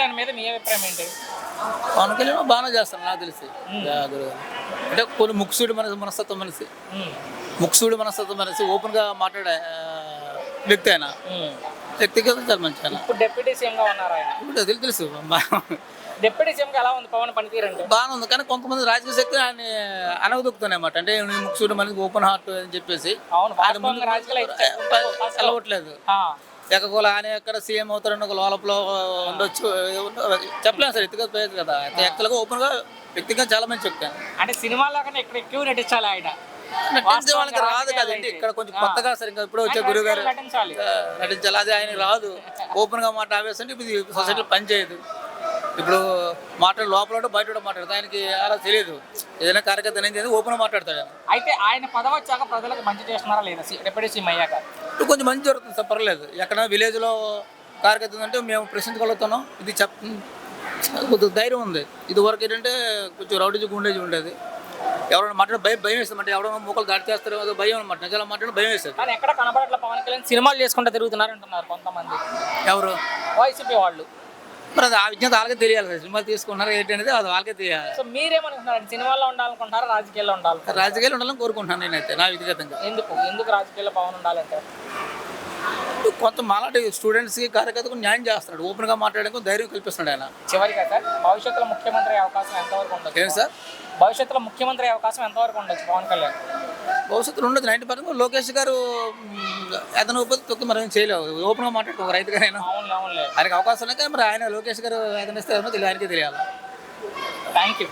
కళ్యాణ్ మీద మీ అభిప్రాయం ఏంటి? పవన్ కళ్యాణ్ బాగానే చేస్తాను నాకు తెలిసి. అంటే కొన్ని ముక్సుడి మనస్తత్వం మనిషి, ముక్సుడి మనస్తత్వం మనిషి, ఓపెన్గా మాట్లాడే వ్యక్తి ఆయన. వ్యక్తిగత చాలా మంచి ఆయన. ఇప్పుడు డిప్యూటీ సీఎంగా ఉన్నారు ఆయన. ఇప్పుడు తెలుసు డిప్యూటీ సీఎంగా ఎలా ఉంది పవన్ పనితీరు అంటే? బాగానే ఉంది, కానీ కొంతమంది రాజకీయ శక్తి ఆయన అనగదొక్కుతానమాట. అంటే ముక్సుడి మనకి ఓపెన్ హార్ట్ అని చెప్పేసి ఆయన ముందు కలవట్లేదు. ఎక్కగోలు ఆయన ఎక్కడ సీఎం అవుతారని ఒక లోపల ఉండొచ్చు, చెప్పలేము సార్. వ్యక్తిగత పేరు కదా, వ్యక్తులుగా ఓపెన్గా వ్యక్తిగా చాలా మంచి చెప్తాను. అంటే సినిమాలో కన్నా ఇక్కడ ఎక్కువ నటించాలి ఆయన. నటించే వాళ్ళకి రాదు కదండి, ఇక్కడ కొంచెం కొత్తగా సార్. ఇంకా ఇప్పుడు వచ్చే గురువు గారు నటించాలి, అది ఆయనకి రాదు. ఓపెన్గా మాట ఆవేశంటే ఇప్పుడు సొసైటీలో పనిచేయదు. ఇప్పుడు మాట్లాడు లోపల బయట మాట్లాడతాడు, ఆయనకి అలా తెలియదు. ఏదైనా కార్యకర్త ఏం చేసి ఓపెన్గా మాట్లాడతాడు. అయితే ఆయన పదవి వచ్చాక ప్రజలకు మంచి చేస్తున్నారా లేదా డిప్యూటీ సీఎం అయ్యాక? ఇప్పుడు కొంచెం మంచి జరుగుతుంది సార్, పర్లేదు. ఎక్కడ విలేజ్లో కార్యకర్త అంటే మేము ప్రశ్నించగలుగుతున్నాం, ఇది కొద్దిగా ధైర్యం ఉంది. ఇది వరకు ఏంటంటే కొంచెం రౌడీజీ గుండేజీ ఉండేది. ఎవరైనా మాట్లాడి భయం వేస్తుంది అంటే, ఎవరైనా మూకలు దాడి చేస్తారో అదో భయం అనమాట. నిజాలు మాట్లాడి భయం వేస్తుంది. కానీ ఎక్కడ కనబడట్ల పవన్ కళ్యాణ్ సినిమాలు చేసుకుంటూ తిరుగుతున్నారు అంటున్నారు కొంతమంది. ఎవరు? వైసీపీ వాళ్ళు. మరి అది ఆ విజ్ఞత వాళ్ళకే తెలియాలి కదా, సినిమాలు తీసుకుంటున్నారు ఏంటి అనేది అది వాళ్ళకే తెలియాలి. సో మీరేమనుకుంటున్నారు, సినిమాల్లో ఉండాలనుకుంటారా రాజకీయాల్లో ఉండాలి? రాజకీయాలు ఉండాలని కోరుకుంటున్నాను నేనైతే నా వ్యక్తిగతంగా. ఎందుకు రాజకీయాల్లో పవన్ ఉండాలంటే? కొంత మాలాంటి స్టూడెంట్స్కి కార్యకర్తకు న్యాయం చేస్తున్నాడు, ఓపెన్గా మాట్లాడడానికి ధైర్యం కల్పిస్తున్నాడు ఆయన. చివరిగా సార్, భవిష్యత్తులో ముఖ్యమంత్రి అయ్యే అవకాశం ఎంతవరకు ఉండొచ్చు? ఏంటి సార్? భవిష్యత్తులో ముఖ్యమంత్రి అయ్యే అవకాశం ఎంతవరకు ఉండొచ్చు పవన్ కళ్యాణ్? భవిష్యత్తులో ఉండదు 90%. లోకేష్ గారు అతను ఉపయోగ మరి ఏం చేయలేవు, ఓపెన్గా మాట్లాడుకో ఒక రైతుగా. నేను ఆయనకి అవకాశం లేక మరి ఆయన లోకేష్ గారు అతను ఇస్తే ఆయనకే తెలియాలి. Thank you.